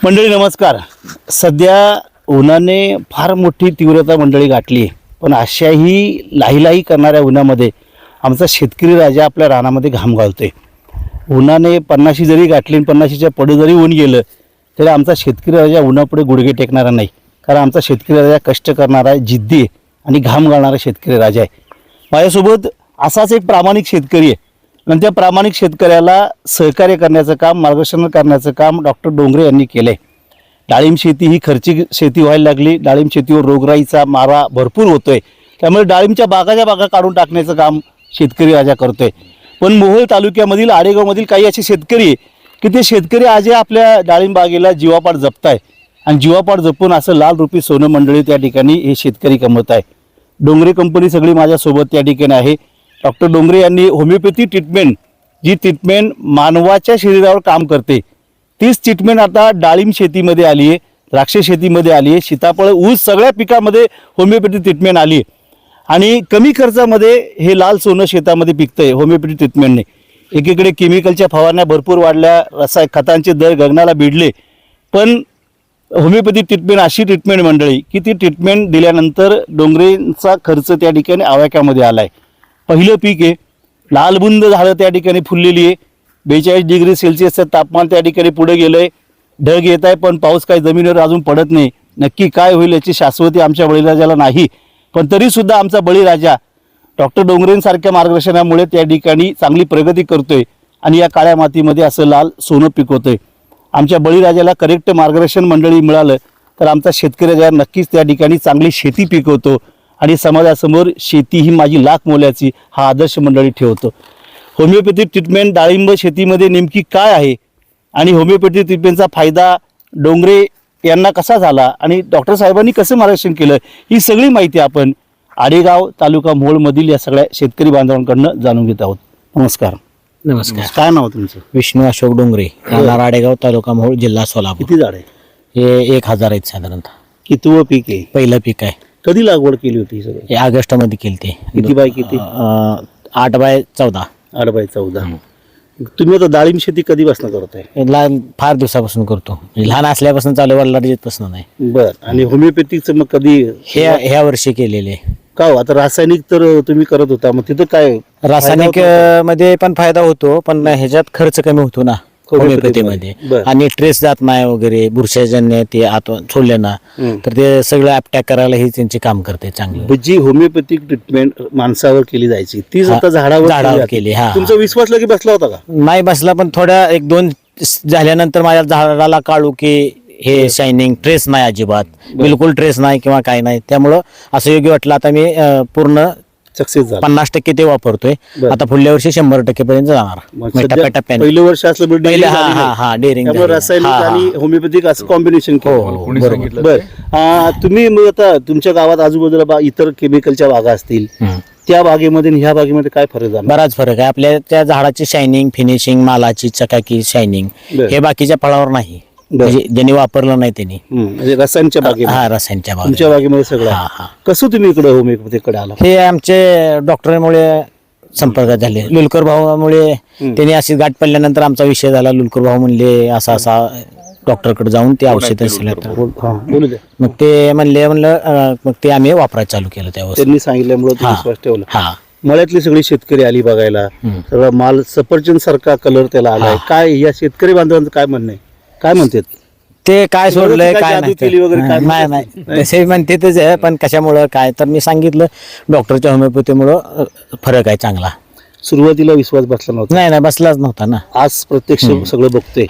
मंडळी नमस्कार. सध्या उन्हाने फार मोठी तीव्रता मंडळी गाठली आहे, पण अशाही लाहीलाही करणाऱ्या उन्हामध्ये आमचा शेतकरी राजा आपल्या रानामध्ये घाम घालतोय. उन्हाने 50 जरी गाठली, 50च्या पुढे जरी ऊन गेलं तरी आमचा शेतकरी राजा उन्हापुढे गुडघे टेकणारा नाही. कारण आमचा शेतकरी राजा कष्ट करणारा आहे, जिद्दी आहे आणि घाम घालणारा शेतकरी राजा आहे. माझ्यासोबत असाच एक प्रामाणिक शेतकरी आहे आणि त्या प्रामाणिक शेतकऱ्याला सहकार्य करण्याचं काम, मार्गदर्शन करण्याचं काम डॉक्टर डोंगरे यांनी केलं आहे. डाळिंब शेती ही खर्चिक शेती व्हायला लागली. डाळिंब शेतीवर रोगराईचा मारा भरपूर होतोय, त्यामुळे डाळिंबच्या बागा काढून टाकण्याचं काम शेतकरी राजा करतोय. पण मोहोळ तालुक्यामधील आडेगावमधील काही असे शेतकरी आहे की ते शेतकरी आज आपल्या डाळिंब बागेला जीवापाड जपताय आणि जीवापाड जपून असं लाल रुपी सोनं मंडळी त्या ठिकाणी हे शेतकरी कमवत आहे. डोंगरे कंपनी सगळी माझ्यासोबत त्या ठिकाणी आहे. डॉक्टर डोंगरे यांनी होमिओपॅथी ट्रीटमेंट, जी ट्रीटमेंट मानवाच्या शरीरावर काम करते, तीच ट्रीटमेंट आता डाळिंब शेतीमध्ये आली आहे, द्राक्ष शेतीमध्ये आली आहे, सीताफळ, ऊस सगळ्या पिकामध्ये होमिओपॅथी ट्रीटमेंट आली आहे. आणि कमी खर्चामध्ये हे लाल सोनं शेतामध्ये पिकतंय होमिओपॅथी ट्रीटमेंटने. एकीकडे केमिकलच्या फवारण्या भरपूर वाढल्या, रसायन खतांचे दर गगनाला भिडले, पण होमिओपॅथी ट्रीटमेंट अशी ट्रीटमेंट मंडळी की ती ट्रीटमेंट दिल्यानंतर डोंगरेंचा खर्च त्या ठिकाणी आवाक्यामध्ये आला आहे. पहिलं पीक आहे, लालबुंद झाडं त्या ठिकाणी फुललेली आहे. 42 डिग्री सेल्सिअसचं तापमान त्या ठिकाणी पुढे गेलं आहे. ढग येत आहे पण पाऊस काही जमिनीवर अजून पडत नाही. नक्की काय होईल याची शाश्वती आमच्या बळीराजाला नाही, पण तरीसुद्धा आमचा बळीराजा डॉक्टर डोंगरेंसारख्या मार्गदर्शनामुळे त्या ठिकाणी चांगली प्रगती करतोय आणि या काळ्या मातीमध्ये असं लाल सोनं पिकवतोय. आमच्या बळीराजाला करेक्ट मार्गदर्शन मंडळी मिळालं तर आमचा शेतकरी राजा नक्कीच त्या ठिकाणी चांगली शेती पिकवतो आणि समाजासमोर शेती ही माझी लाख मोलाची हा आदर्श मंडळी ठेवतो. होमिओपॅथी ट्रीटमेंट डाळिंब शेतीमध्ये नेमकी काय आहे आणि होमिओपॅथी ट्रीटमेंटचा फायदा डोंगरे यांना कसा झाला आणि डॉक्टर साहेबांनी कसं मार्गदर्शन केलं, ही सगळी माहिती आपण आडेगाव तालुका मोहोळमधील या सगळ्या शेतकरी बांधवांकडनं जाणून घेत आहोत. नमस्कार. नमस्कार. काय नाव तुमचं? विष्णू अशोक डोंगरे, राहणार आडेगाव, तालुका मोहोळ, जिल्हा सोलापूर. किती झाड आहे? हे 1000 आहेत साधारणतः. कितवं पीक आहे? पहिलं पीक आहे. कधी लागवड केली होती? सगळं हे ऑगस्ट मध्ये केली ते. किती बाय किती? 8x14. 8x14. तुम्ही आता डाळिंब शेती कधीपासून करताय? लहान फार दिवसापासून करतो, म्हणजे लहान असल्यापासून चालू, वडिलांना येतपासून नाही. बर. आणि होमिओपॅथीचं मग कधी? ह्या वर्षी केलेले. का हो? आता रासायनिक तर तुम्ही करत होता, मग तिथं काय रासायनिक मध्ये पण फायदा होतो, पण ह्याच्यात खर्च कमी होतो ना होमिओपॅथी मध्ये. बरं. आणि ट्रेस जात नाही वगैरे, बुरशाजन्य ते आत सोडले ना तर ते सगळं अटॅक करायला ही त्यांची काम करते चांगलं. जी होमिओपॅथिक ट्रीटमेंट माणसावर केली जायची तीच आता झाडावर केली. हा, तुमचा विश्वास लगे बसला होता का? नाही बसला, पण थोड्या 1-2 झाल्यानंतर माझ्या झाडाला काढू की हे शायनिंग, ट्रेस नाही अजिबात, बिलकुल ट्रेस नाही किंवा काय नाही. त्यामुळं असं योग्य वाटलं. आता मी पूर्ण सक्सेस झाला. 50% ते वापरतोय. आता पुढल्या वर्षी 100% पर्यंत जाणार. टप्प्याटप्प्याने. पहिलं वर्ष असलं डेअरिंग रासायनिक आणि होमिओपॅथिक असं कॉम्बिनेशन बरोबर. बर. तुम्ही मग आता तुमच्या गावात आजूबाजूला इतर केमिकलच्या बागा असतील, त्या बागेमध्ये आणि ह्या बागेमध्ये काय फरक झाला? बराच फरक आहे. आपल्या त्या झाडाची शायनिंग, फिनिशिंग, मालाची चकाकी, शायनिंग हे बाकीच्या फळावर नाही. म्हणजे ज्यांनी वापरलं नाही त्यांनी. म्हणजे रसायनच्या बागेमध्ये? हा, रसायनच्या बागेत. तुमच्या बागेमध्ये सगळं. कसं तुम्ही इकडे होमिओपॅथीकडे आला? हे आमचे डॉक्टरमुळे संपर्कात झाले. लुलकर भाऊमुळे त्यांनी अशी गाठ पडल्यानंतर आमचा विषय झाला. लुलकर भाऊ म्हणले असा डॉक्टरकडे जाऊन ते औषध मग ते म्हणलं मग ते आम्ही वापरायला चालू केलं. त्यावर त्यांनी सांगितल्यामुळे विश्वास ठेवला. मळ्यातली सगळी शेतकरी आली बघायला, सगळा माल सफरचंद सारखा कलर त्याला आलाय. काय या शेतकरी बांधवांचं काय म्हणणं आहे? काय म्हणतात ते? काय सोडलंय काय नाही तसे म्हणतेच आहे, पण कशामुळं काय तर मी सांगितलं डॉक्टरच्या होमिओपॅथीमुळं फरक आहे चांगला. सुरुवातीला विश्वास बसला नव्हता? नाही, बसलाच नव्हता ना. आज प्रत्यक्ष सगळं बघतोय.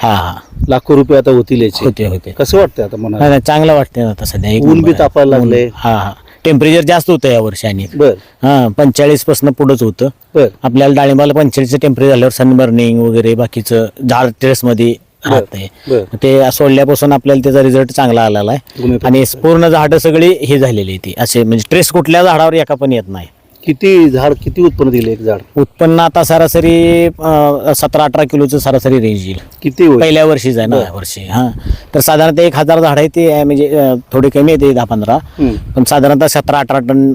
लाखो रुपये आता होतील याचे. होते. कसं वाटतंय आता मला? नाही, चांगलं वाटतंय आता सध्या. ऊन बी तापायला लागले. टेम्परेचर जास्त होतं या वर्षी आणि 45 पासून पुढेच होतं. आपल्याला डाळिंबाला 45 टेम्परेचर झाल्यावर सनबर्निंग वगैरे बाकीचं झाड स्ट्रेस मध्ये राहतंय. ते सोडल्यापासून आपल्याला त्याचा रिझल्ट चांगला आलेला आहे आणि पूर्ण झाडं सगळी हे झालेली ती असे, म्हणजे स्ट्रेस कुठल्या झाडावर एका पण येत नाही. किती उत्पन्न दिले एक झाड? उत्पन्न आता सरासरी 17-18 किलोचं सरासरी रेंज येईल. किती पहिल्या वर्षीच आहे ना वर्षी. तर साधारणतः 1000 झाड आहे ते, म्हणजे थोडी कमी येते 10-15, पण साधारणतः 17-18 टन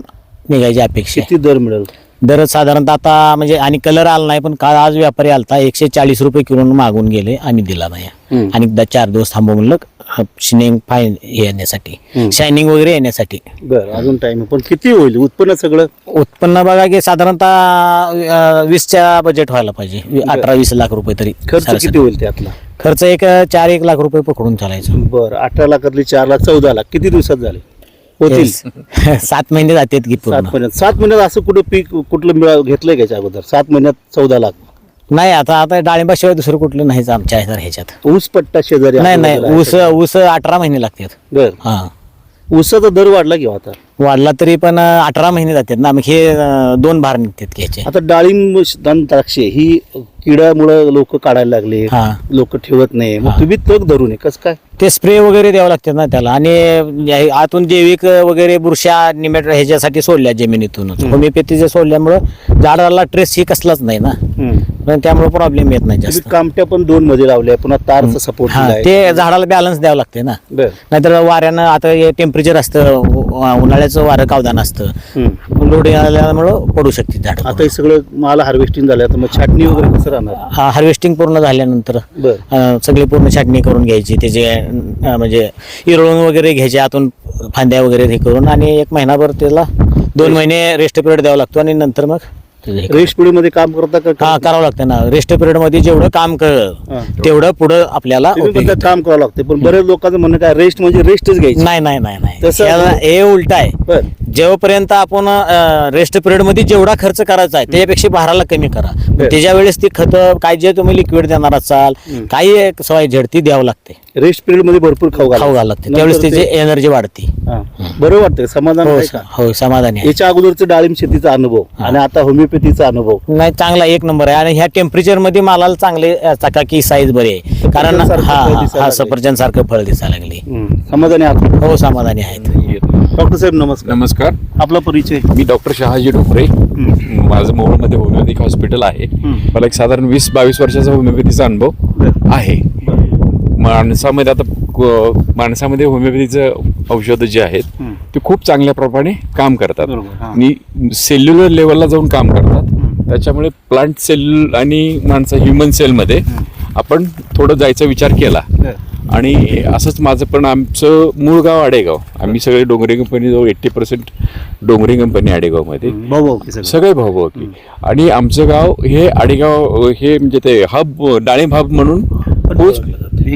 निघायची अपेक्षा. किती दर मिळेल? दर साधारणतः आता म्हणजे आणि कलर आला नाही, पण काल आज व्यापारी आलता 140 रुपये किलो मागून गेले आणि दिला नाही. आणि एकदा 4 दिवस थांबव म्हणलं शिनिंग फाईन येण्यासाठी, शायनिंग वगैरे येण्यासाठी. बरं, अजून टाइम. पण किती होईल उत्पन्न सगळं? उत्पन्न बघा की साधारणतः 20च्या बजेट व्हायला पाहिजे, 18-20 लाख रुपये तरी. खर्च किती होईल त्यातला? खर्च एक 4-1 लाख रुपये पकडून चालायचं. बरं, 18 लाखातली 4 लाख 14 लाख किती दिवसात झाले होतील? 7 महिने जातात की पूर्ण. 7 महिन्यात असं कुठं पीक कुठलं घेतलंय का अगोदर? 7 महिन्यात 14 लाख नाही. आता डाळिंबाशिवाय दुसरं कुठलं नाहीच आमच्या ह्याच्यात. ऊस पट्टा शेजारी नाही, ऊस 18 महिने लागतात. बर, हा. ऊसाचा दर वाढला किंवा आता वाढला तरी पण 18 महिने जातात ना, मग हे 2 भार निघतात की ह्याचे. आता डाळिंब द्राक्षे ही किड्यामुळे लोक काढायला लागले, हा. लोक ठेवत नाही, मग तुम्ही तग धरू नये कसं काय? ते स्प्रे वगैरे द्यावं लागतात ना त्याला, आणि आतून जैविक वगैरे बुरशा निमेट ह्याच्यासाठी सोडल्या जमिनीतूनच. होमिओपॅथीचे सोडल्यामुळं झाडाला ट्रेस ही कसलाच नाही ना, पण त्यामुळे प्रॉब्लेम येत नाही जास्त. कामट्या पण 2 मध्ये लावल्या, पुन्हा तारचा सपोर्ट ते झाडाला बॅलन्स द्यावं लागते ना, नाहीतर वाऱ्यानं आता टेम्परेचर असतं, उन्हाळ्याचं वारं कावदान असतं, लोडिंग आल्यामुळं पडू शकते झाड. आता हे सगळं माल हार्वेस्टिंग झालं, तर मग छाटणी वगैरे कसं राहणार? हार्वेस्टिंग पूर्ण झाल्यानंतर सगळी पूर्ण छाटणी करून घ्यायची, त्याचे म्हणजे इरळून वगैरे घ्यायचे आतून फांद्या वगैरे हे करून, आणि 1 महिनाभर त्याला 2 महिने रेस्ट पिरियड द्यावा लागतो, आणि नंतर मग रेस्ट पिरियड मध्ये काम करता का? हा, करावं लागतं ना. रेस्ट पिरियड मध्ये जेवढं काम कळलं तेवढं पुढं आपल्याला काम करावं लागतं. पण बऱ्याच लोकांचं म्हणणं काय, रेस्ट म्हणजे रेस्टच घ्यायची. नाही, हे उलट आहे. जेव्हापर्यंत आपण रेस्ट पिरियड मध्ये जेवढा खर्च करायचा आहे त्याच्यापेक्षा भाराला कमी करा. त्याच्या वेळेस ती खत काय जे तुम्ही लिक्विड देणार असाल, काही सवय झडती द्यावं लागते. रेस्ट पिरियड मध्ये भरपूर खाऊ घालावं लागते, त्यावेळेस त्याची एनर्जी वाढते. बरं वाटतं, समाधान आहे का? हो, समाधानी आहे. याच्या अगोदरचं डाळिंब शेतीचा अनुभव आणि आता होमिओपॅथीचा अनुभव नाही, चांगला 1 नंबर आहे. आणि ह्या टेम्परेचर मध्ये मालाला चांगले चकाकी साईज बरी आहे, कारण सफरचंद सारखं फळ दिसायला लागले. समाधानी आहात? हो, समाधानी आहेत. डॉक्टर साहेब नमस्कार. नमस्कार. आपला परिचय? मी डॉक्टर शहाजी डोकरे. माझं मोहोळमध्ये होमिओपॅथिक हॉस्पिटल आहे. मला एक साधारण 20-22 वर्षाचा होमिओपॅथीचा अनुभव आहे. माणसामध्ये होमिओपॅथीचं औषधं जे आहेत ते खूप चांगल्या प्रमाणे काम करतात आणि सेल्युलर लेवलला जाऊन काम करतात. त्याच्यामुळे प्लांट सेल आणि ह्युमन सेलमध्ये आपण थोडं जायचा विचार केला. आणि असंच माझं पण, आमचं मूळ गाव आडेगाव. आम्ही सगळे डोंगरी कंपनी, जवळ 80% डोंगरी कंपनी आडेगावमध्ये, सगळे भाऊभाऊ. आणि आमचं गाव हे आडेगाव हे म्हणजे ते हब, डाळिंब हब म्हणून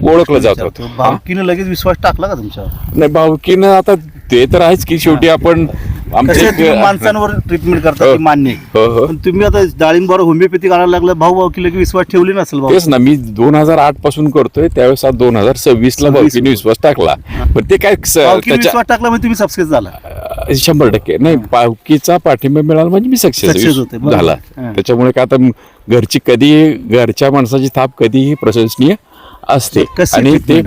ओळखलं जात होतं. भावकीनं लगेच विश्वास टाकला का तुमच्यावर? नाही, भावकीनं आता ते तर आहेच की, शेवटी आपण माणसांवर ट्रीटमेंट करता मान्य आहे. पण तुम्ही आता डाळिंबावर होमिओपॅथिक आणायला लागलं, भाऊकी लगेच विश्वास ठेवली नसेल? तेच ना, मी 2008 पासून करतोय, त्यावेळेस 2026 ला भावकीने विश्वास टाकला. पण ते काय विश्वास टाकला म्हणजे तुम्ही सक्सेस झाला? 100% नाही, भावकीचा पाठिंबा मिळाला म्हणजे मी सक्सेस झाला. त्याच्यामुळे काय, आता घरच्या माणसाची थाप कधीही प्रशंसनीय असते. आणि ते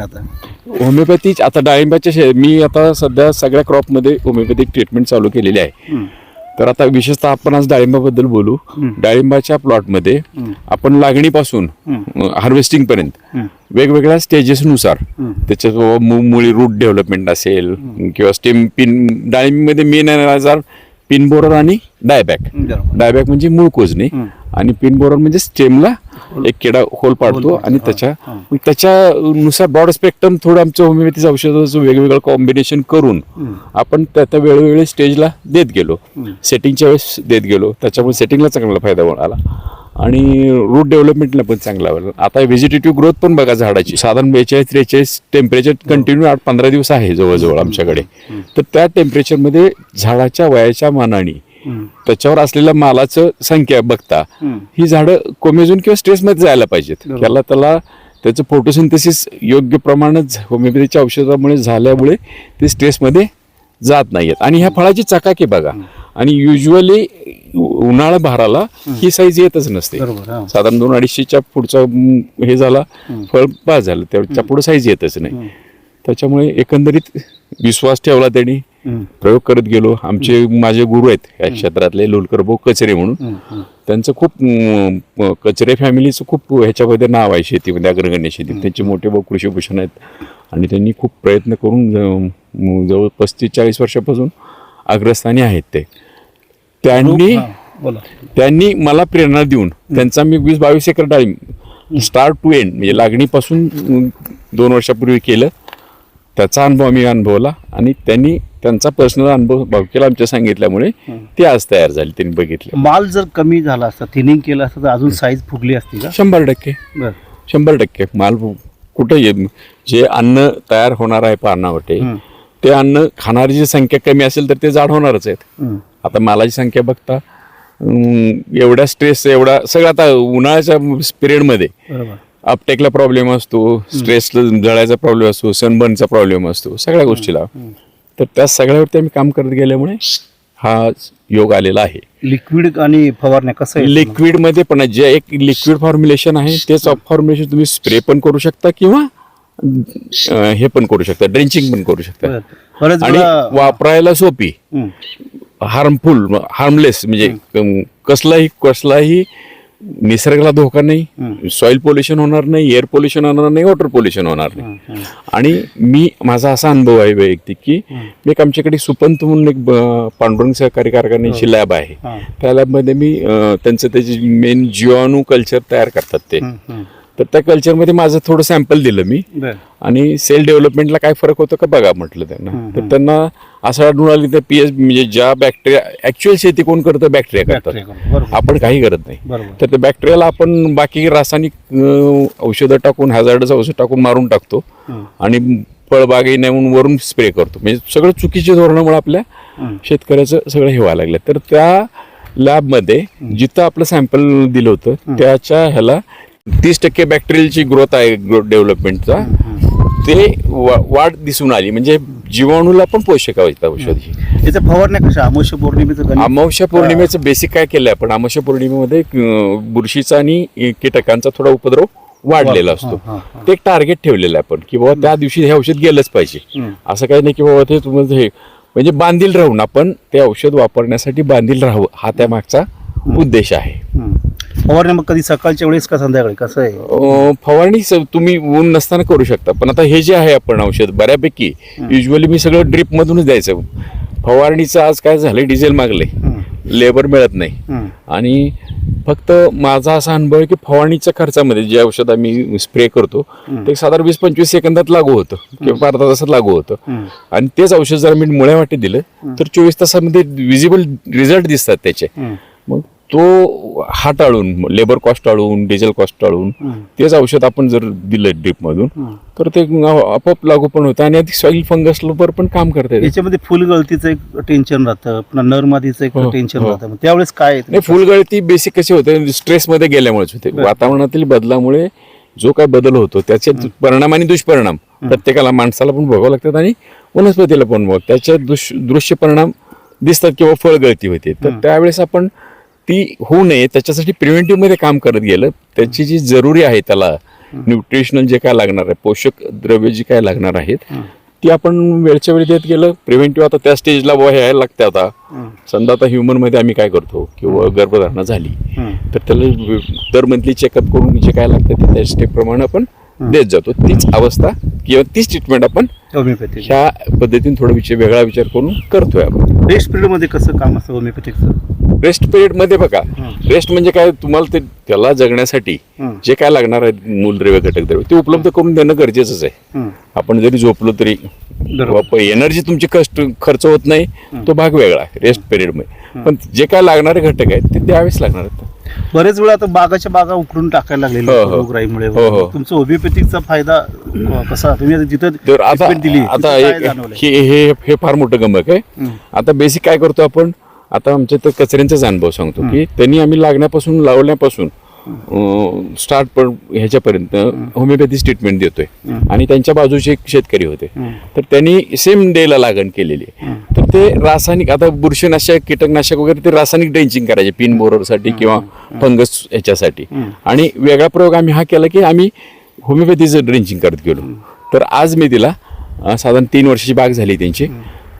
होमिओपॅथी आता डाळिंबाच्या मी आता सध्या सगळ्या क्रॉपमध्ये होमिओपॅथिक ट्रीटमेंट चालू केलेली आहे. तर आता विशेषतः आपण आज डाळिंबाबद्दल बोलू. डाळिंबाच्या प्लॉटमध्ये आपण लागणीपासून हार्वेस्टिंग पर्यंत वेगवेगळ्या स्टेजेसनुसार त्याच्या मुळी रूट डेव्हलपमेंट असेल किंवा स्टेम पिन, डाळिंबमध्ये मेन आजार पिन बोरर आणि डायबॅक. डायबॅक म्हणजे मूळ कोजणे आणि पिन बोरर म्हणजे स्टेमला एक किडा होल पाडतो आणि त्याच्यानुसार ब्रॉड स्पेक्ट्रम थोडं आमचं होमिओपॅथीचं औषधाचं वेगवेगळं कॉम्बिनेशन करून आपण त्या वेळोवेळी स्टेजला देत गेलो, सेटिंगच्या वेळेस देत गेलो. त्याच्यामुळे सेटिंगला चांगला फायदा मिळाला आणि रूट डेव्हलपमेंटला पण चांगला झाला. आता व्हेजिटेटिव्ह ग्रोथ पण बघा झाडाची, साधारण 42-43 टेम्परेचर कंटिन्यू 8-15 दिवस आहे जवळजवळ आमच्याकडे. तर त्या टेम्परेचरमध्ये झाडाच्या वयाच्या मानाने त्याच्यावर असलेल्या मालाचं संख्या बघता ही झाडं कोमेजून किंवा स्ट्रेसमध्ये जायला पाहिजेत. त्याला त्याचं फोटोसिंथेसिस योग्य प्रमाणात होमिओपॅथीच्या औषधामुळे झाल्यामुळे ते स्ट्रेसमध्ये जात नाहीयेत. आणि ह्या फळाची चकाकी बघा, आणि युजली उन्हाळा भाराला ही साईज येतच नसते. साधारण 2-2.5च्या पुढचा हे झाला, फळ पास झालं, त्याच्या पुढे साईज येतच नाही. त्याच्यामुळे एकंदरीत विश्वास ठेवला त्यांनी, प्रयोग करत गेलो. माझे गुरु आहेत या क्षेत्रातले, लोलकर भाऊ कचरे म्हणून. त्यांचं खूप कचरे फॅमिलीचं खूप ह्याच्यामध्ये नाव आहे शेतीमध्ये, अग्रगण्य शेतीत. त्यांचे मोठे भाऊ कृषीभूषण आहेत आणि त्यांनी खूप प्रयत्न करून जवळ 35-40 वर्षापासून अग्रस्थानी आहेत. त्यांनी बोला. त्यांनी मला प्रेरणा देऊन त्यांचा मी 20-22 एकर डाळिंब स्टार्ट टू एंड म्हणजे लागणीपासून 2 वर्षापूर्वी केलं. त्याचा अनुभव आम्ही अनुभवला आणि त्यांनी त्यांचा पर्सनल अनुभव भावकीला आमच्या सांगितल्यामुळे ते आज तयार झाले. त्यांनी बघितलं. माल जर कमी झाला असता, थिनिंग केलं असतं तर अजून साईज फुगली असती का? 100% बरं. 100% माल कुठे जे अन्न तयार होणार आहे पानावटे ते अन्न खाणारी संख्या कमी असेल तर ते जाड होणारच आहेत. आता मालाची संख्या बघता एवढा स्ट्रेस एवढा सगळं आता उन्हाळ्याच्या पिरियडमध्ये बरोबर. अपटेकला प्रॉब्लेम असतो, स्ट्रेसला जळायचा प्रॉब्लेम असतो, सनबर्नचा प्रॉब्लेम असतो, सगळ्या गोष्टीला. तर त्या सगळ्यावरती आम्ही काम करत गेल्यामुळे हा योग आलेला आहे. लिक्विड आणि फवारण्या कसं आहे? लिक्विडमध्ये पण जे एक लिक्विड फॉर्म्युलेशन आहे तेच फॉर्म्युलेशन तुम्ही स्प्रे पण करू शकता किंवा हे पण करू शकता, ड्रेंचिंग पण करू शकता. बरेच आणि वापरायला सोपी, हार्मलेस म्हणजे कसलाही निसर्गाला धोका नाही, सॉइल पोल्युशन होणार नाही, एअर पोल्युशन होणार नाही, वॉटर पोल्युशन होणार नाही. आणि माझा असा अनुभव आहे वैयक्तिक की मी एक आमच्याकडे सुपंत म्हणून एक पांडुरंग सहकारी कारखान्याची लॅब आहे. त्या लॅबमध्ये मी त्याची मेन जिओनू कल्चर तयार करतात ते. तर त्या कल्चरमध्ये माझं थोडं सॅम्पल दिलं मी आणि सेल डेव्हलपमेंटला काय फरक होतो का बघा म्हटलं त्यांना. तर त्यांना असं आढळून आलं तर पीएच म्हणजे ज्या बॅक्टेरिया ऍक्च्युअल शेती कोण करतं, बॅक्टेरिया करतात, आपण काही करत नाही. तर त्या बॅक्टेरियाला आपण बाकी रासायनिक औषधं टाकून, हॅझार्डस औषध टाकून मारून टाकतो आणि फळबागे नेऊन वरून स्प्रे करतो. म्हणजे सगळं चुकीच्या धोरणामुळे आपल्या शेतकऱ्याचं सगळं हे व्हायला लागलं. तर त्या लॅबमध्ये जिथं आपलं सॅम्पल दिलं होतं त्याच्या ह्याला 30% बॅक्टेरियलची ग्रोथ आहे, ग्रोथ डेव्हलपमेंटचा ते वाढ दिसून आली. म्हणजे जीवाणूला पण पोषक आहेत औषधी. त्याच्या फवारण्या कशा? अमावस्या पौर्णिमेचं बेसिक काय केलंय आपण, अमावस्या पौर्णिमेमध्ये बुरशीचा आणि कीटकांचा थोडा उपद्रव वाढलेला असतो. ते एक टार्गेट ठेवलेलं आहे आपण की बाबा त्या दिवशी हे औषध गेलंच पाहिजे. असं काही नाही की बाबा ते तुम्हाला हे म्हणजे बांधील राहून आपण ते औषध वापरण्यासाठी बांधील राहावं हा त्या मागचा उद्देश आहे. फवारणी मग कधी सकाळच्या वेळेस का संध्याकाळी कसं आहे? फवारणी तुम्ही ऊन नसताना करू शकता. पण आता हे जे आहे आपण औषध बऱ्यापैकी युजली मी सगळं ड्रीप मधूनच द्यायचं. फवारणीचं आज काय झालंय, डिझेल मागले, लेबर मिळत नाही. आणि फक्त माझा असा अनुभव आहे की फवारणीच्या खर्चामध्ये जे औषध आम्ही स्प्रे करतो ते साधारण 20-25 सेकंदात लागू होतं किंवा अर्धा तासात लागू होतं. आणि तेच औषध जर मी मुळ्या वाटे दिलं तर 24 तासामध्ये विजिबल रिझल्ट दिसतात त्याचे. मग तो हा टाळून, लेबर कॉस्ट टाळून, डिझेल कॉस्ट टाळून तेच औषध आपण जर दिलं ड्रीप मधून तर ते आपोआप लागू पण होतं आणि आधी सॉइल फंगसवर पण काम करतात. याच्यामध्ये फुलगळतीचं एक टेन्शन राहतं, पुन्हा नरमादीचं एक टेन्शन राहतं. त्यावेळेस काय? नाही, फुलगळती बेसिक कशी होते, स्ट्रेसमध्ये गेल्यामुळेच होते. वातावरणातील बदलामुळे जो काय बदल होतो त्याचे परिणाम आणि दुष्परिणाम प्रत्येकाला, माणसाला पण भोगावं लागतात आणि वनस्पतीला पण त्याचे दृश्य परिणाम दिसतात किंवा फळगळती होते. तर त्यावेळेस आपण ती होऊ नये त्याच्यासाठी प्रिव्हेंटिव्ह मध्ये काम करत गेलं. त्याची जी जरुरी आहे त्याला न्यूट्रिशनल जे काय लागणार आहे, पोषक द्रव्य जी काय लागणार आहेत ती आपण वेळच्या वेळी देत गेलं. प्रिव्हेंटिव्ह आता त्या स्टेजला यायला लागते. आता समजा आता ह्युमन मध्ये आम्ही काय करतो किंवा गर्भधारणा झाली तर त्याला दर मंथली चेकअप करून जे काय लागतं ते त्या स्टेप प्रमाणे आपण देत जातो. तीच अवस्था किंवा तीच ट्रीटमेंट आपण ह्या पद्धतीने थोडा वेगळा विचार करून करतोय आपण. रेस्ट पिरियड मध्ये कसं काम असतं होमिओपॅथिकचं? रेस्ट पिरियड मध्ये बघा, रेस्ट म्हणजे काय, तुम्हाला त्याला जगण्यासाठी जे काय लागणार आहे मूलद्रव्य, घटक द्रव्य ते उपलब्ध करून देणं गरजेचंच आहे. आपण जरी झोपलो तरी एनर्जी तुमची खर्च होत नाही, तो भाग वेगळा रेस्ट पिरियड मध्ये. पण जे काय लागणारे घटक आहेत ते द्यावेच लागणार आहेत. बरेच वेळा आता बागाच्या बागा उकरून टाकायला लागलेल्या रोगराईमुळे. तुमचं होमिओपॅथिकचा फायदा कसा, तुम्ही जिथं आता हे फार मोठं गमक आहे. आता बेसिक काय करतो आपण, आता आमच्या तर कचऱ्यांचाच अनुभव सांगतो की त्यांनी आम्ही लावल्यापासून स्टार्ट पण ह्याच्यापर्यंत होमिओपॅथी ट्रीटमेंट देतोय. आणि त्यांच्या बाजूचे एक शेतकरी होते तर त्यांनी सेम डेला लागण केलेली आहे. तर ते रासायनिक, आता बुरशीनाशक, कीटकनाशक वगैरे ते रासायनिक ड्रेंचिंग करायचे पिन बोररसाठी किंवा फंगस ह्याच्यासाठी. आणि वेगळा प्रयोग आम्ही हा केला की आम्ही होमिओपॅथीचं ड्रेंचिंग करत गेलो. तर आज मी तिला साधारण 3 वर्षाची बाग झाली त्यांची.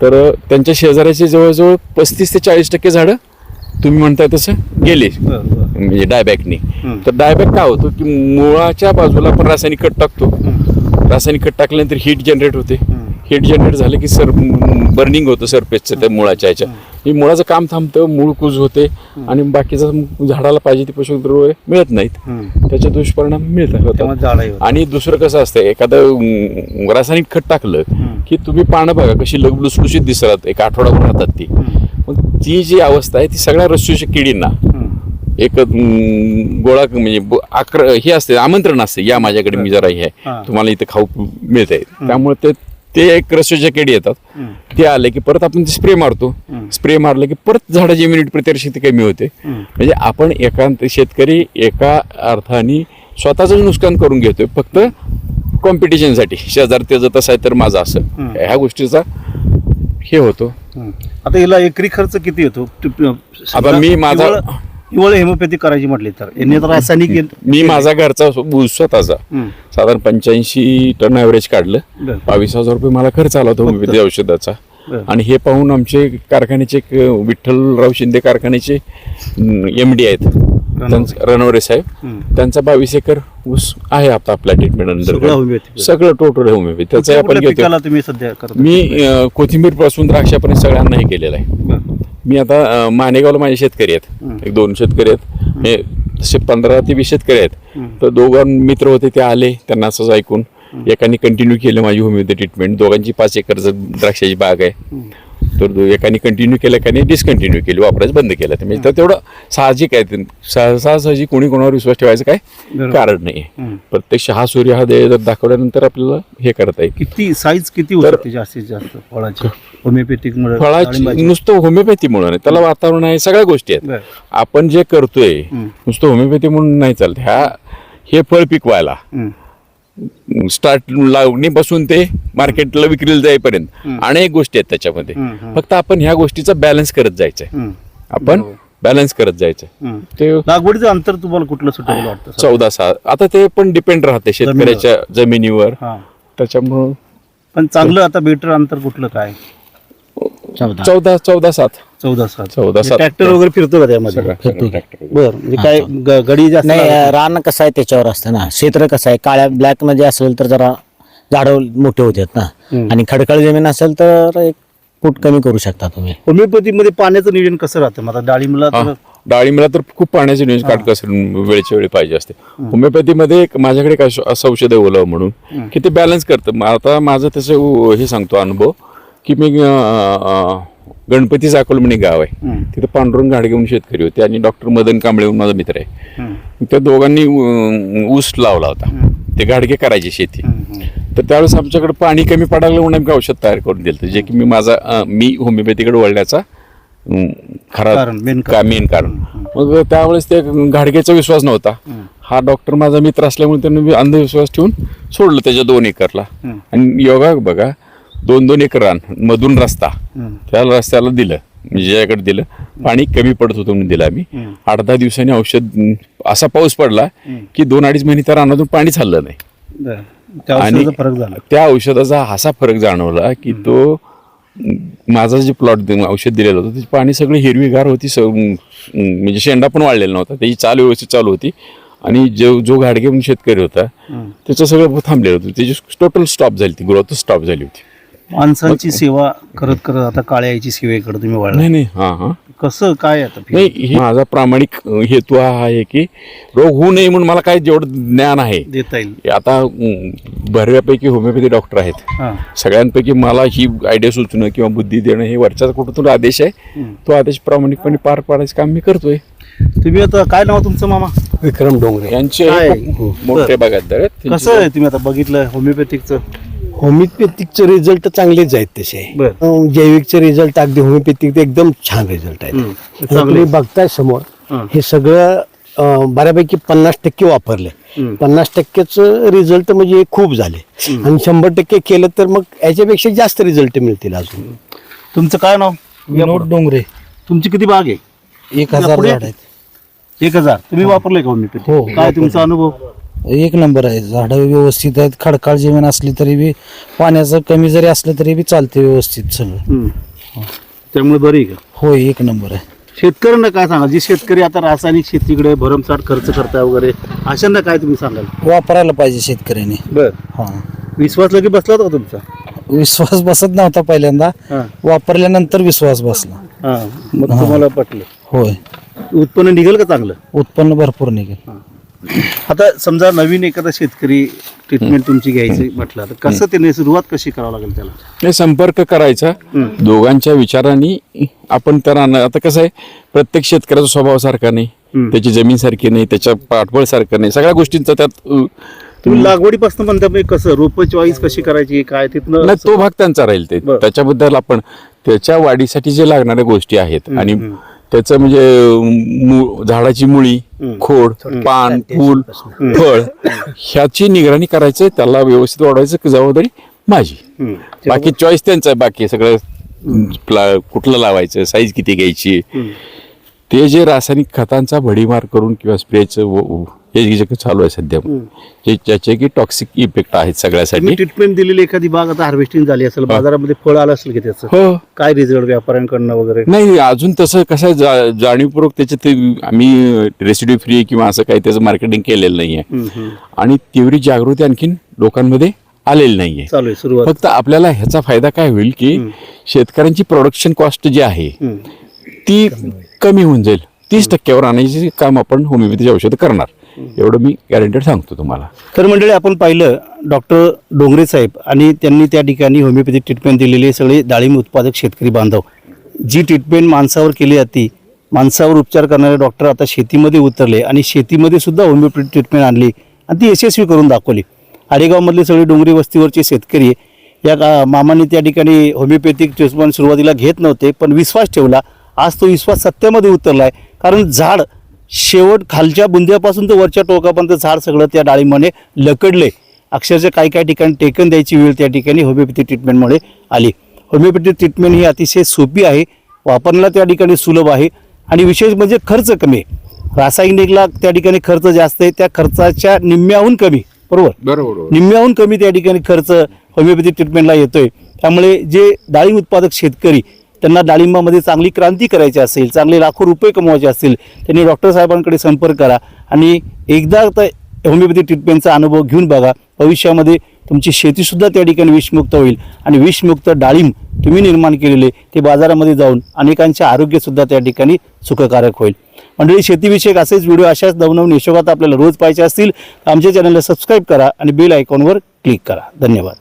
तर त्यांच्या शेजाऱ्याचे जवळजवळ 35 ते 40% झाडं तुम्ही म्हणताय तसं गेले म्हणजे डायबॅकनी. तर डायबॅक काय होतो की मुळाच्या बाजूला आपण रासायनिक खत टाकतो. रासायनिक खत टाकल्यानंतर हीट जनरेट होते. हीट जनरेट झालं की बर्निंग होतं सरफेसचं त्या मुळाच्या ह्याच्या ही मुळाचं काम थांबतं, मूळ कुज होते आणि बाकीचं झाडाला पाहिजे ते पोषक द्रव्य मिळत नाहीत, त्याचे दुष्परिणाम मिळतात. आणि दुसरं कसं असतं, एखादं रासायनिक खत टाकलं की तुम्ही पानं बघा कशी लुसलुशीत दिसतात, एक आठवडाभर राहतात ती. मग ती जी अवस्था आहे ती सगळ्या रसशोषक किडींना एक गोळा म्हणजे हे असते, आमंत्रण असते, या माझ्याकडे मी जरा हे आहे, तुम्हाला इथे खाऊ मिळतंय. त्यामुळे ते एक रसशोषक किडी येतात, ते आले की परत आपण ते स्प्रे मारतो, स्प्रे मारलं की परत झाडाची इम्युनिटी प्रतिकारशक्ती कमी होते. म्हणजे आपण शेतकरी एका अर्थाने स्वतःच नुकसान करून घेतोय फक्त कॉम्पिटिशनसाठी, शेजार त्याचं तसं आहे तर माझं असं, ह्या गोष्टीचा हे होतो. आता याला एकरी खर्च किती येतो? आता मी माझा हिवाळी हेमोपॅथिक करायची म्हटली तर यांनी तर रासायनिक मी माझा घरचा ऊस स्वतःचा साधारण 85 टन ॲव्हरेज काढलं. 22,000 रुपये मला खर्च आला होता होमिओपॅथी औषधाचा. आणि हे पाहून आमचे कारखान्याचे विठ्ठलराव शिंदे कारखान्याचे MD आहेत रणवरे साहेब, त्यांचा 22 एकर ऊस आहे आता आपल्या ट्रीटमेंट अंडर, सगळं टोटल होमिओपॅथी. त्याचा आपण घेतो. मी कोथिंबीर पासून द्राक्षापर्यंत सगळ्यांना हे केलेलं आहे. मी आता मानेगावला माझे शेतकरी आहेत, एक 2 शेतकरी आहेत, हे तसे 15 ते 20 शेतकरी आहेत. तर दोघं मित्र होते, ते आले, त्यांना असंच ऐकून एकाने कंटिन्यू केलं माझी होमिओपॅथी ट्रीटमेंट. दोघांची 5 एकर द्राक्षाची बाग आहे, तर एकाने कंटिन्यू केलं, एकाने डिस्कंटिन्यू केली, वापरायचं बंद केलं. म्हणजे तर तेवढं साहजिक आहे, सहजासहजी कोणी कोणावर विश्वास ठेवायचं काय कारण नाही. प्रत्यक्ष हा सूर्य हा जर दाखवल्यानंतर आपल्याला हे करता येईल. किती साईज किती होती जास्तीत जास्त फळाची होमिओपॅथिक फळाची? नुसतं होमिओपॅथी म्हणून नाही, त्याला वातावरण आहे, सगळ्या गोष्टी आहेत. आपण जे करतोय नुसतं होमिओपॅथी म्हणून नाही चालत. हे फळ पिकवायला स्टार्ट लावणीपासून ते मार्केटला विक्रीला जाईपर्यंत अनेक गोष्टी आहेत त्याच्यामध्ये. फक्त आपण ह्या गोष्टीचा बॅलन्स करत जायचंय, आपण बॅलन्स करत जायचंय. ते लागवडीचं अंतर तुम्हाला कुठलं सुटेबल वाटतं? 14-6. आता ते पण डिपेंड राहते शेतकऱ्याच्या जमिनीवर, त्याच्यामुळं. पण चांगलं आता बेटर अंतर कुठलं काय? 14-7. ट्रॅक्टर वगैरे फिरतो का त्यामध्ये? बरं, म्हणजे काय गडी जास्त नाही, रान कसं आहे त्याच्यावर असतं ना. क्षेत्र कसं आहे, काळ्या ब्लॅक मध्ये असेल तर जरा झाडं मोठे होतात ना, आणि खडकाळ जमीन असेल तर 1 फूट कमी करू शकता तुम्ही. होमिओपॅथी मध्ये पाण्याचं नियोजन कसं राहतं? आता डाळिंबाला तर खूप पाण्याचे नियोजन काटकसर वेळच्या वेळी पाहिजे असते. होमिओपॅथीमध्ये एक असं औषध आहे ओलाव म्हणून की ते बॅलन्स करतं. आता माझं तसं हे सांगतो अनुभव की मी गणपती जाकोल म्हणून गाव आहे, तिथे पांडुरंग गाडगे म्हणून शेतकरी होते आणि डॉक्टर मदन कांबळे म्हणून माझा मित्र आहे. त्या दोघांनी ऊस लावला होता, ते गाडगे करायचे शेती. तर त्यावेळेस आमच्याकडे पाणी कमी पडायला म्हणून आम्ही औषध तयार करून दिलं, जे की मी होमिओपॅथीकडे वळण्याचा खरा मेन कारण. मग त्यावेळेस ते गाडगेचा विश्वास नव्हता. हा डॉक्टर माझा मित्र असल्यामुळे त्यांनी अंधविश्वास ठेवून सोडलं त्याच्या 2 एकरला. आणि योगा बघा, 2-2 एकर रान मधून रस्ता, त्या रस्त्याला दिलं, म्हणजे ज्याकडे दिलं पाणी कमी पडत होतं म्हणून दिलं आम्ही. 8-10 दिवसांनी औषध असा पाऊस पडला की 2-2.5 महिने त्या रानातून पाणी चाललं नाही. आणि त्या औषधाचा असा फरक जाणवला की तो माझा जे प्लॉट औषध दिलेलं होतं त्याची पाणी सगळी हिरवीगार होती, म्हणजे शेंडा पण वाढलेला नव्हता, त्याची चाल व्यवस्थित चालू होती. आणि जो गाडगे म्हणून शेतकरी होता त्याचं सगळं थांबलेलं होतं, त्याची टोटल स्टॉप झाली, ती ग्रोथ स्टॉप झाली होती. माणसांची सेवा करत करत आता काळ्याची सेवेकडे तुम्ही वळला. नाही, कसं काय आता? नाही, हे माझा प्रामाणिक हेतू हा आहे की रोग होऊ नये म्हणून मला काय जेवढं ज्ञान आहे देता येईल. आता बऱ्यापैकी होमिओपॅथी डॉक्टर आहेत, सगळ्यांपैकी मला ही आयडिया सुचणं किंवा बुद्धी देणं हे वरचा कुठं आदेश आहे, तो आदेश प्रामाणिकपणे पार पाडायचं काम मी करतोय. तुम्ही आता काय नाव तुमचं मामा? विक्रम डोंगरे यांचे मोठे बागायतदार आहेत. कसं आहे तुम्ही आता बघितलं होमिओपॅथिकचं? होमिओपॅथिकचे रिझल्ट चांगलेच आहेत तसे. जैविकचे रिझल्ट अगदी होमिओपॅथिक एकदम छान रिझल्ट आहेत. तुम्ही बघताय समोर हे सगळं बऱ्यापैकी 50% वापरले. 50%च रिझल्ट म्हणजे खूप झाले, आणि 100% केलं तर मग याच्यापेक्षा जास्त रिझल्ट मिळतील अजून. तुमचं काय नाव? विनोद डोंगरे. तुमची किती बाग आहे? 1000 झाड आहेत. 1000. तुम्ही वापरले का होमिओपॅथी? हो. काय तुमचा अनुभव? 1 नंबर आहे. झाडं व्यवस्थित आहेत, खडकाळ जमीन असली तरी बी, पाण्याचं कमी जरी असलं तरी बी चालते व्यवस्थित सगळं. त्यामुळे बरी आहे का? हो, 1 नंबर आहे. शेतकऱ्यांना काय सांगा, जे शेतकरी आता रासायनिक शेतीकडे भरमसाठ खर्च करताय वगैरे, अशांना काय तुम्ही सांगाल? वापरायला पाहिजे शेतकऱ्यांनी. बर. हा, विश्वास लगे बसला होता तुमचा? विश्वास बसत नव्हता पहिल्यांदा, हां वापरल्यानंतर विश्वास बसला. हां मग तुम्हाला पटलं. होय, उत्पन्न निघेल का चांगलं? उत्पन्न भरपूर निघेल. आता समजा नवीन एखादा शेतकरी ट्रीटमेंट तुमची घ्यायची म्हटलं तर कसं त्याने सुरुवात कशी करावं लागेल त्याला? हे संपर्क करायचा दोघांच्या विचारांनी. आपण तर आता कसं आहे, प्रत्येक शेतकऱ्याचा स्वभाव सारखा नाही, त्याची जमीन सारखी नाही, त्याच्या पाठबळ सारखं नाही, सगळ्या गोष्टींचा त्यात तुम्ही लागवडीपासून म्हणता कसं रोप चॉईस कशी करायची काय तिथनं? नाही, तो भाग त्यांचा राहील. ते त्याच्याबद्दल आपण त्याच्या वाढीसाठी जे लागणाऱ्या गोष्टी आहेत आणि त्याचं म्हणजे झाडाची मुळी, खोड, पान, फूल, फळ ह्याची निगराणी करायचं, त्याला व्यवस्थित वाढवायचं जबाबदारी माझी. बाकी चॉईस त्यांचा आहे. बाकी सगळं कुठलं लावायचं, साईज किती घ्यायची, ते जे रासायनिक खतांचा भडीमार करून किंवा स्प्रेचं हे जे चालू आहे सध्या, ज्याचे की टॉक्सिक इफेक्ट आहेत सगळ्यासाठी. ट्रीटमेंट दिलेली एखादी बाग आता हार्वेस्टिंग झाली असेल, बाजारामध्ये फळ आलं असेल की त्याचं हो, काय रिझल्ट व्यापाऱ्यांकडनं वगैरे? नाही, अजून तसं कसं जाणीवपूर्वक त्याच्यात आम्ही रेसिड्यू फ्री किंवा असं काही त्याचं मार्केटिंग केलेलं नाहीये आणि तेवढी जागृती आणखीन लोकांमध्ये आलेली नाहीये. चालू आहे सुरुवात. फक्त आपल्याला ह्याचा फायदा काय होईल की शेतकऱ्यांची प्रोडक्शन कॉस्ट जी आहे ती कमी होऊन जाईल. 30% आणायचे काम आपण होमिओपॅथीची औषधं करणार, एवढं मी गॅरंटेड सांगतो तुम्हाला. तर मंडळी, आपण पाहिलं डॉक्टर डोंगरे साहेब आणि त्यांनी त्या ठिकाणी होमिओपॅथिक ट्रीटमेंट दिलेले सगळे डाळिंब उत्पादक शेतकरी बांधव. जी ट्रीटमेंट माणसावर केली जाते, माणसावर उपचार करणारे डॉक्टर आता शेतीमध्ये उतरले आणि शेतीमध्ये सुद्धा होमिओपॅथिक ट्रीटमेंट आणली आणि ती यशस्वी करून दाखवली. आडेगावमधले सगळे डोंगरी वस्तीवरचे शेतकरी या मामांनी त्या ठिकाणी होमिओपॅथिक ट्रीटमेंट सुरुवातीला घेत नव्हते, पण विश्वास ठेवला. आज तो विश्वास सत्यामध्ये उतरला आहे, कारण झाड शेवट खालच्या बुंद्यापासून तर वरच्या टोकापर्यंत झाड सगळं त्या डाळिंबाने लकडले. अक्षरशः काही ठिकाणी टेकन द्यायची वेळ त्या ठिकाणी होमिओपॅथिक ट्रीटमेंटमुळे आली. होमिओपॅथिक ट्रीटमेंट ही अतिशय सोपी आहे, वापरण्याला त्या ठिकाणी सुलभ आहे आणि विशेष म्हणजे खर्च कमी आहे. रासायनिकला त्या ठिकाणी खर्च जास्त आहे, त्या खर्चाच्या निम्म्याहून कमी, बरोबर, निम्म्याहून कमी त्या ठिकाणी खर्च होमिओपॅथिक ट्रीटमेंटला येतोय. त्यामुळे जे डाळिंब उत्पादक शेतकरी त्यांना डाळिंबामध्ये चांगली क्रांती करायची असेल, चांगले लाखो रुपये कमवायचे असतील, त्यांनी डॉक्टर साहेबांकडे संपर्क करा आणि एकदा होमिओपॅथी ट्रीटमेंटचा अनुभव घेऊन बघा. भविष्यामध्ये तुमची शेतीसुद्धा त्या ठिकाणी विषमुक्त होईल आणि विषमुक्त डाळिंब तुम्ही निर्माण केलेले ते बाजारामध्ये जाऊन अनेकांचे आरोग्यसुद्धा त्या ठिकाणी सुखकारक होईल. मंडळी, शेतीविषयक असेच व्हिडिओ अशाच नवनवीन यशोगाथा आपल्याला रोज पाहायचे असतील तर आमच्या चॅनलला सबस्क्राईब करा आणि बेल आयकॉनवर क्लिक करा. धन्यवाद.